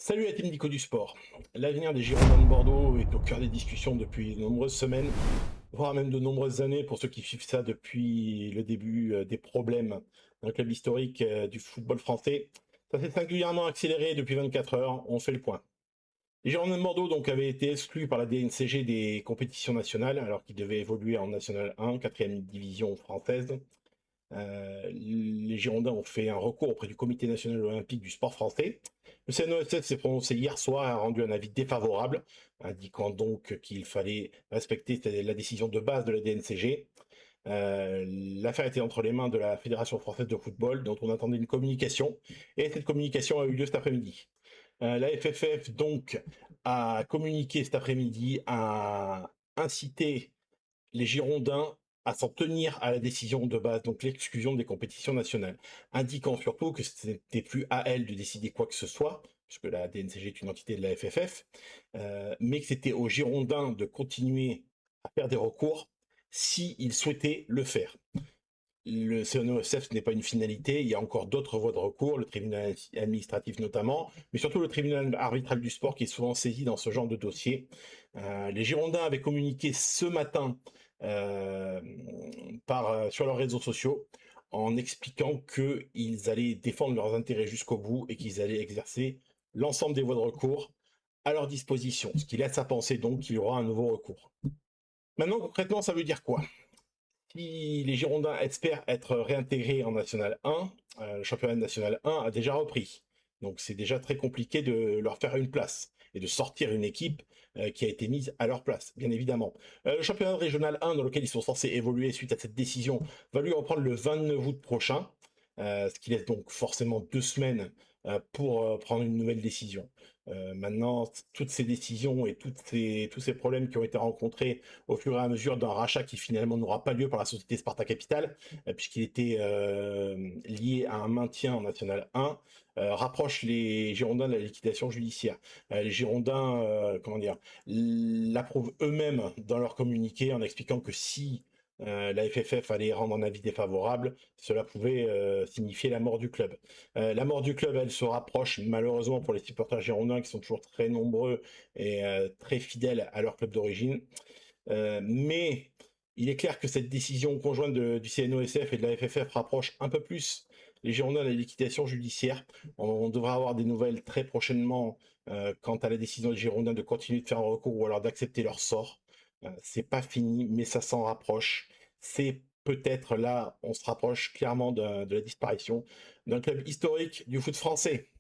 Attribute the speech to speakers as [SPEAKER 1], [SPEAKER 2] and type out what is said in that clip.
[SPEAKER 1] Salut la team Nico du sport. L'avenir des Girondins de Bordeaux est au cœur des discussions depuis de nombreuses semaines, voire même de nombreuses années pour ceux qui suivent ça depuis le début des problèmes d'un club historique du football français. Ça s'est singulièrement accéléré depuis 24 heures, on fait le point. Les Girondins de Bordeaux donc avaient été exclus par la DNCG des compétitions nationales alors qu'ils devaient évoluer en National 1, quatrième division française. Les Girondins ont fait un recours auprès du Comité national olympique du sport français. Le CNOSF s'est prononcé hier soir et a rendu un avis défavorable, indiquant donc qu'il fallait respecter la décision de base de la DNCG. L'affaire était entre les mains de la Fédération française de football, dont on attendait une communication, et cette communication a eu lieu cet après-midi. La FFF donc a communiqué cet après-midi, a incité les Girondins à s'en tenir à la décision de base, donc l'exclusion des compétitions nationales, indiquant surtout que ce n'était plus à elle de décider quoi que ce soit, puisque la DNCG est une entité de la FFF, mais que c'était aux Girondins de continuer à faire des recours s'ils souhaitaient le faire. Le CNOSF, ce n'est pas une finalité, il y a encore d'autres voies de recours, le tribunal administratif notamment, mais surtout le tribunal arbitral du sport qui est souvent saisi dans ce genre de dossier. Les Girondins avaient communiqué ce matin euh, sur leurs réseaux sociaux en expliquant qu'ils allaient défendre leurs intérêts jusqu'au bout et qu'ils allaient exercer l'ensemble des voies de recours à leur disposition, ce qui laisse à penser donc qu'il y aura un nouveau recours. Maintenant, concrètement, ça veut dire quoi? Si les Girondins espèrent être réintégrés en National 1, le championnat national 1 a déjà repris. Donc c'est déjà très compliqué de leur faire une place et de sortir une équipe qui a été mise à leur place, bien évidemment. Le championnat régional 1 dans lequel ils sont censés évoluer suite à cette décision va lui reprendre le 29 août prochain, ce qui laisse donc forcément 2 semaines pour prendre une nouvelle décision. Maintenant, toutes ces décisions et tous ces problèmes qui ont été rencontrés au fur et à mesure d'un rachat qui finalement n'aura pas lieu par la société Sparta Capital, puisqu'il était lié à un maintien en National 1, rapproche les Girondins de la liquidation judiciaire. Les Girondins, comment dire, l'approuvent eux-mêmes dans leur communiqué en expliquant que si la FFF allait rendre un avis défavorable, cela pouvait signifier la mort du club. La mort du club, elle se rapproche malheureusement pour les supporters girondins qui sont toujours très nombreux et très fidèles à leur club d'origine. Mais il est clair que cette décision conjointe du CNOSF et de la FFF rapproche un peu plus les Girondins de la liquidation judiciaire. On devra avoir des nouvelles très prochainement quant à la décision des Girondins de continuer de faire un recours ou alors d'accepter leur sort. C'est pas fini, mais ça s'en rapproche. C'est peut-être là, on se rapproche clairement de la disparition d'un club historique du foot français.